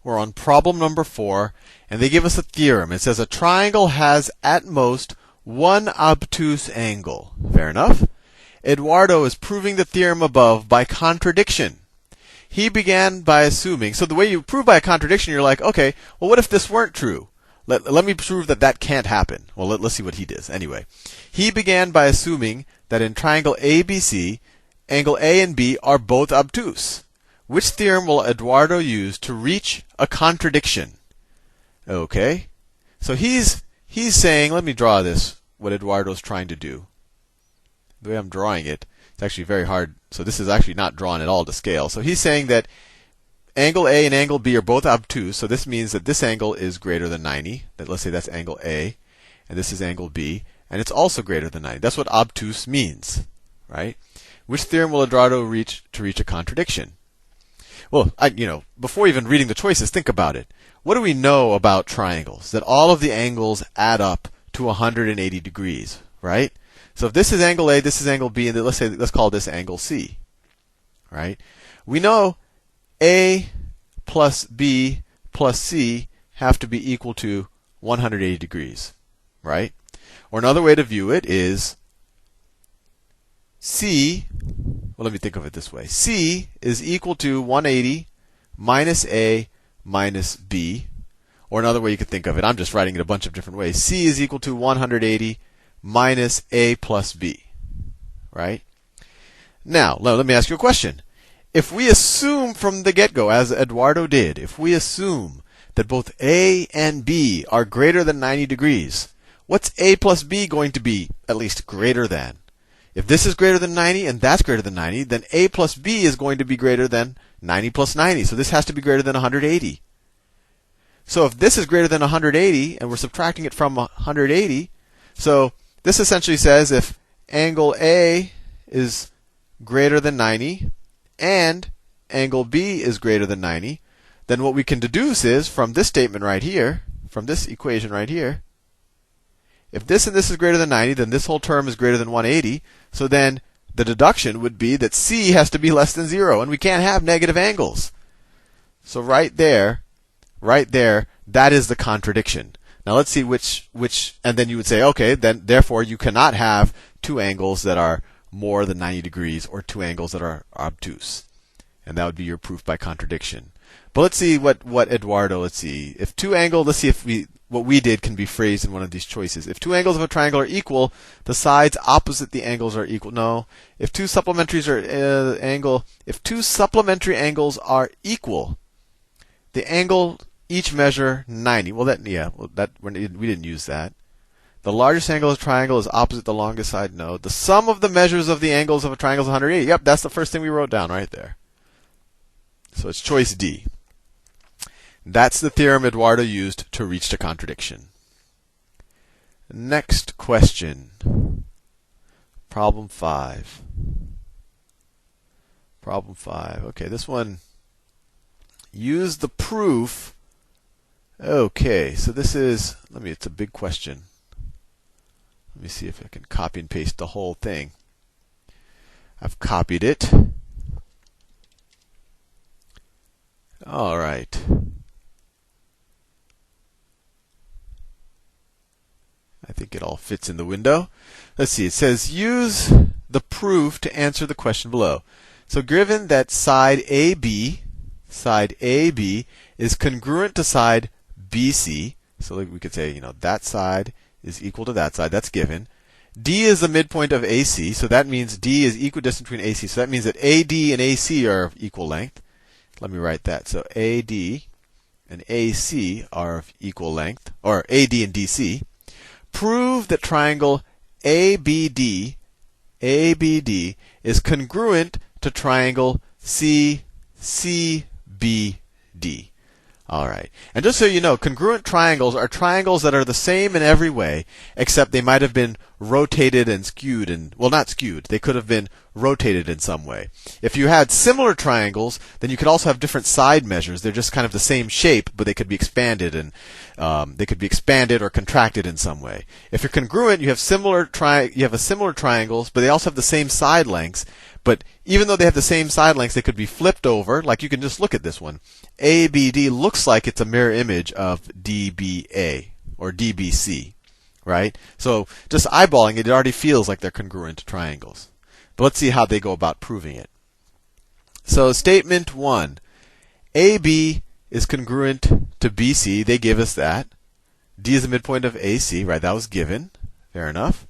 We're on problem number 4, and they give us a theorem. It says a triangle has at most one obtuse angle. Fair enough. Eduardo is proving the theorem above by contradiction. He began by assuming, so the way you prove by a contradiction, you're like, okay, well, what if this weren't true? Let me prove that that can't happen. Well, let's see what he does. Anyway, he began by assuming that in triangle ABC, angle A and B are both obtuse. Which theorem will Eduardo use to reach a contradiction? Okay, so he's saying, let me draw this, what Eduardo's trying to do. The way I'm drawing it, it's actually very hard. So this is actually not drawn at all to scale. So he's saying that angle A and angle B are both obtuse. So this means that this angle is greater than 90. Let's say that's angle A, and this is angle B, and it's also greater than 90. That's what obtuse means, right? Which theorem will Eduardo reach to reach a contradiction? Well, before even reading the choices, think about it. What do we know about triangles? That all of the angles add up to 180 degrees, right? So if this is angle A, this is angle B, and let's call this angle C, right? We know A plus B plus C have to be equal to 180 degrees, right? Or another way to view it is C, well, let me think of it this way. C is equal to 180 minus A minus B. Or another way you could think of it, I'm just writing it a bunch of different ways. C is equal to 180 minus A plus B, right? Now, let me ask you a question. If we assume from the get-go, as Eduardo did, if we assume that both A and B are greater than 90 degrees, what's A plus B going to be at least greater than? If this is greater than 90 and that's greater than 90, then A plus B is going to be greater than 90 plus 90. So this has to be greater than 180. So if this is greater than 180 and we're subtracting it from 180, so this essentially says if angle A is greater than 90 and angle B is greater than 90, then what we can deduce is from this statement right here, from this equation right here, if this and this is greater than 90, then this whole term is greater than 180. So then the deduction would be that C has to be less than 0, and we can't have negative angles. So right there, that is the contradiction. Now let's see which, and then you would say, okay, then therefore you cannot have two angles that are more than 90 degrees or two angles that are obtuse. And that would be your proof by contradiction. But let's see what Eduardo, let's see if what we did can be phrased in one of these choices. If two angles of a triangle are equal, the sides opposite the angles are equal. No. If two supplementary angles are equal, the angle each measure 90. We didn't use that. The largest angle of a triangle is opposite the longest side. No. The sum of the measures of the angles of a triangle is 180. Yep, that's the first thing we wrote down right there. So it's choice D. That's the theorem Eduardo used to reach the contradiction. Next question. Problem 5. Problem 5. Okay, this one, use the proof. Okay, so this is, it's a big question. Let me see if I can copy and paste the whole thing. I've copied it. All right. I think it all fits in the window. Let's see. It says use the proof to answer the question below. So given that side AB is congruent to side BC, so we could say, that side is equal to that side. That's given. D is the midpoint of AC, so that means D is equidistant between AC. So that means that AD and AC are of equal length. Let me write that. So AD and AC are of equal length, or AD and DC. Prove that triangle ABD is congruent to triangle CCBD. All right. And just so you know, congruent triangles are triangles that are the same in every way, except they might have been rotated and skewed, and well, not skewed. They could have been rotated in some way. If you had similar triangles, then you could also have different side measures. They're just kind of the same shape, but they could be expanded and they could be expanded or contracted in some way. If you're congruent, you have similar triangles, but they also have the same side lengths. But even though they have the same side lengths, they could be flipped over. Like you can just look at this one. ABD looks like it's a mirror image of DBA or DBC, right? So just eyeballing it, it already feels like they're congruent triangles. But let's see how they go about proving it. So statement 1, AB is congruent to BC. They give us that. D is the midpoint of AC, right? That was given. Fair enough.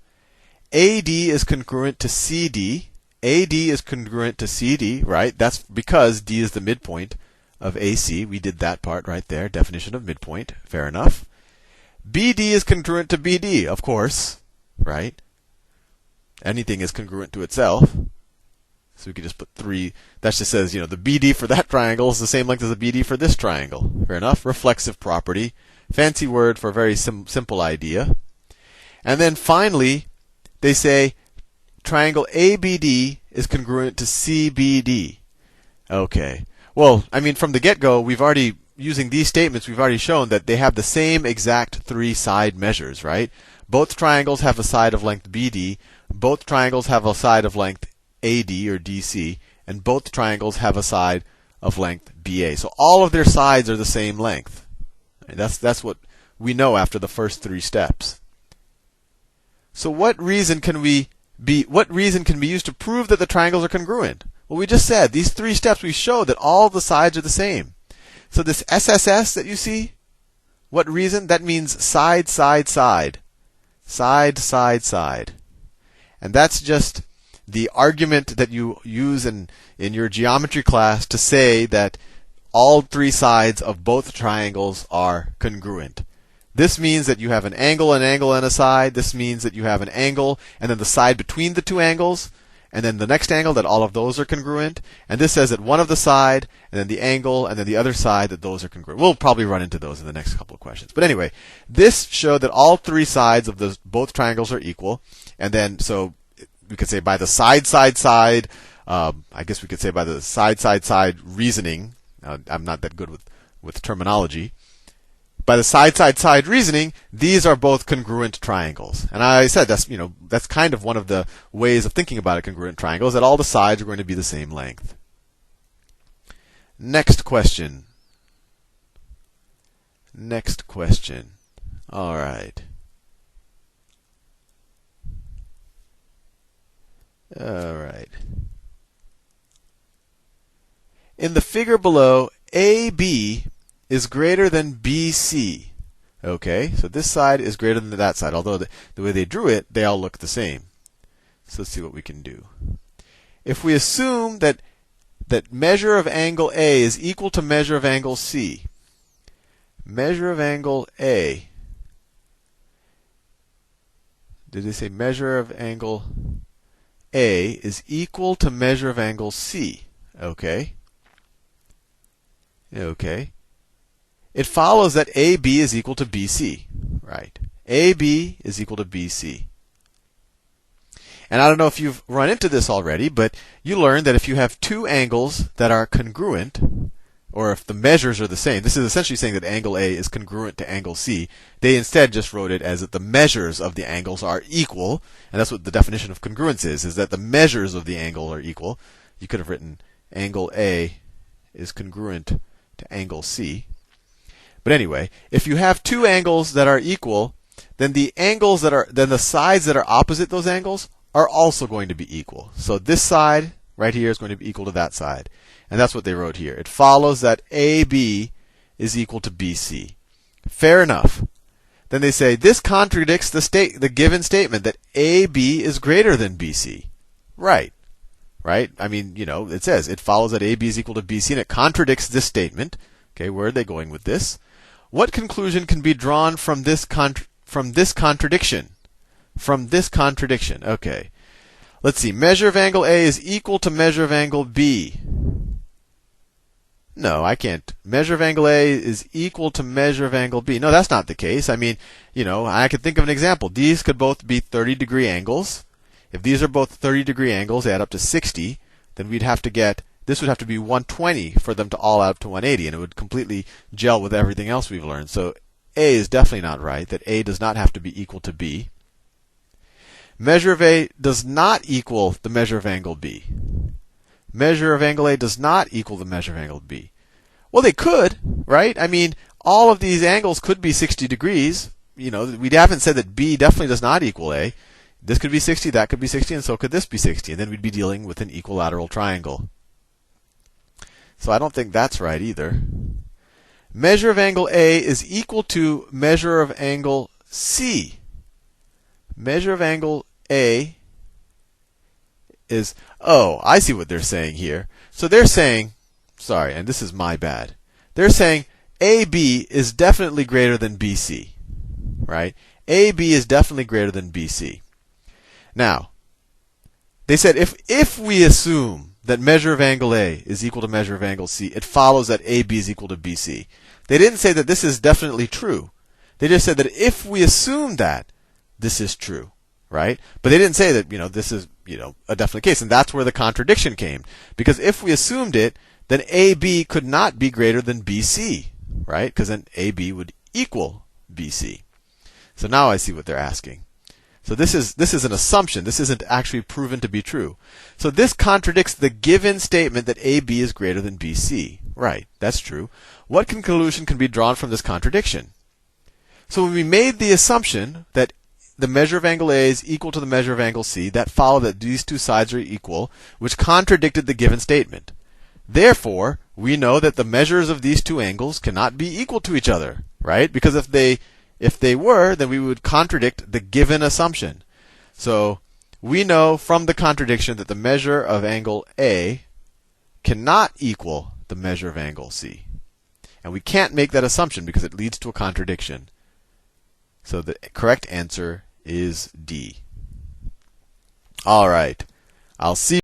AD is congruent to CD. AD is congruent to CD, right? That's because D is the midpoint of AC. We did that part right there. Definition of midpoint. Fair enough. BD is congruent to BD, of course, right? Anything is congruent to itself. So we could just put 3. That just says, the BD for that triangle is the same length as the BD for this triangle. Fair enough. Reflexive property. Fancy word for a very simple idea. And then finally, they say triangle ABD is congruent to CBD. Okay. Well, from the get-go, using these statements, we've already shown that they have the same exact 3 side measures, right? Both triangles have a side of length BD. Both triangles have a side of length AD or DC. And both triangles have a side of length BA. So all of their sides are the same length. And that's what we know after the first 3 steps. So what reason can be used to prove that the triangles are congruent? Well, we just said these 3 steps we show that all the sides are the same. So this SSS that you see, what reason? That means side, side, side. Side, side, side. And that's just the argument that you use in your geometry class to say that all 3 sides of both triangles are congruent. This means that you have an angle, and a side. This means that you have an angle, and then the side between the 2 angles, and then the next angle, that all of those are congruent. And this says that one of the side, and then the angle, and then the other side, that those are congruent. We'll probably run into those in the next couple of questions. But anyway, this showed that all 3 sides of both triangles are equal. And then, so we could say by the side, I guess we could say by the side reasoning. I'm not that good with terminology. By the side reasoning, these are both congruent triangles. And I said that's kind of one of the ways of thinking about a congruent triangle, is that all the sides are going to be the same length. Next question. All right. In the figure below, AB is greater than BC. Okay, so this side is greater than that side, although the way they drew it, they all look the same. So let's see what we can do. If we assume that measure of angle A is equal to measure of angle C, measure of angle A, did they say measure of angle A is equal to measure of angle C? Okay. It follows that AB is equal to BC, right? AB is equal to BC. And I don't know if you've run into this already, but you learned that if you have 2 angles that are congruent, or if the measures are the same, this is essentially saying that angle A is congruent to angle C. They instead just wrote it as that the measures of the angles are equal, and that's what the definition of congruence is that the measures of the angle are equal. You could have written angle A is congruent to angle C. But anyway, if you have 2 angles that are equal, then the sides that are opposite those angles are also going to be equal. So this side right here is going to be equal to that side. And that's what they wrote here. It follows that AB is equal to BC. Fair enough. Then they say this contradicts the given statement that AB is greater than BC. Right. It says it follows that AB is equal to BC, and it contradicts this statement. Okay, where are they going with this? What conclusion can be drawn from this contradiction? Okay. Let's see. Measure of angle A is equal to measure of angle B. No, I can't. Measure of angle A is equal to measure of angle B. No, that's not the case. I mean, I could think of an example. These could both be 30-degree angles. If these are both 30-degree angles, they add up to 60, then we'd have to get, this would have to be 120 for them to all add up to 180, and it would completely gel with everything else we've learned. So A is definitely not right, that A does not have to be equal to B. Measure of A does not equal the measure of angle B. Measure of angle A does not equal the measure of angle B. Well, they could, right? I mean, all of these angles could be 60 degrees. We haven't said that B definitely does not equal A. This could be 60, that could be 60, and so could this be 60. And then we'd be dealing with an equilateral triangle. So I don't think that's right either. Measure of angle A is equal to measure of angle C. Measure of angle A is, oh, I see what they're saying here. So they're saying, sorry, and this is my bad. They're saying AB is definitely greater than BC, right? AB is definitely greater than BC. Now, they said if we assume that measure of angle A is equal to measure of angle C, it follows that AB is equal to BC. They didn't say that this is definitely true. They just said that if we assume that, this is true, right? But they didn't say that, this is, a definite case. And that's where the contradiction came. Because if we assumed it, then AB could not be greater than BC, right? Because then AB would equal BC. So now I see what they're asking. So this is an assumption. This isn't actually proven to be true. So this contradicts the given statement that AB is greater than BC. Right, that's true. What conclusion can be drawn from this contradiction? So when we made the assumption that the measure of angle A is equal to the measure of angle C, that followed that these two sides are equal, which contradicted the given statement. Therefore, we know that the measures of these two angles cannot be equal to each other, right? Because if they were, then we would contradict the given assumption. So we know from the contradiction that the measure of angle A cannot equal the measure of angle C. And we can't make that assumption because it leads to a contradiction. So the correct answer is D. All right. I'll see